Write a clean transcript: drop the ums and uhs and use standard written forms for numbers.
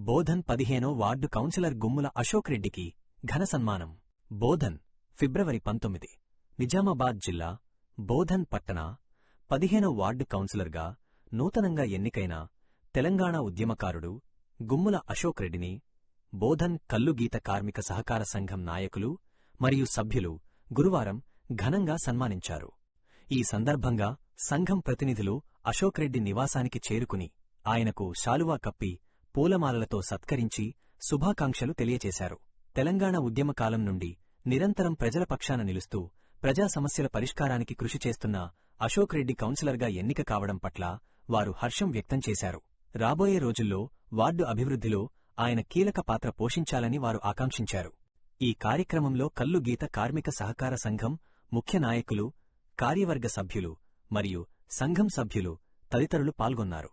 బోధన్ 15వ ward councillor Gummula Ashok రెడ్డికి ఘన సన్మానం. బోధన్, ఫిబ్రవరి 19. నిజామాబాద్ జిల్లా బోధన్ పట్టణ 15వ వార్డు కౌన్సిలర్గా నూతనంగా ఎన్నికైన తెలంగాణ ఉద్యమకారుడు గుమ్ముల అశోక్ రెడ్డిని బోధన్ కల్లుగీత కార్మిక సహకార సంఘం నాయకులు మరియు సభ్యులు గురువారం ఘనంగా సన్మానించారు. ఈ సందర్భంగా సంఘం ప్రతినిధులు అశోక్ రెడ్డి నివాసానికి చేరుకుని ఆయనకు శాలువా కప్పి పూలమాలలతో సత్కరించి శుభాకాంక్షలు తెలియచేశారు. తెలంగాణ ఉద్యమకాలం నుండి నిరంతరం ప్రజల పక్షాన నిలుస్తూ ప్రజా సమస్యల పరిష్కారానికి కృషి చేస్తున్న అశోక్ రెడ్డి కౌన్సిలర్గా ఎన్నిక కావడం పట్ల వారు హర్షం వ్యక్తం చేశారు. రాబోయే రోజుల్లో వార్డు అభివృద్ధిలో ఆయన కీలక పాత్ర పోషించాలని వారు ఆకాంక్షించారు. ఈ కార్యక్రమంలో కల్లు గీత కార్మిక సహకార సంఘం ముఖ్య నాయకులు, కార్యవర్గ సభ్యులు మరియు సంఘం సభ్యులు తదితరులు పాల్గొన్నారు.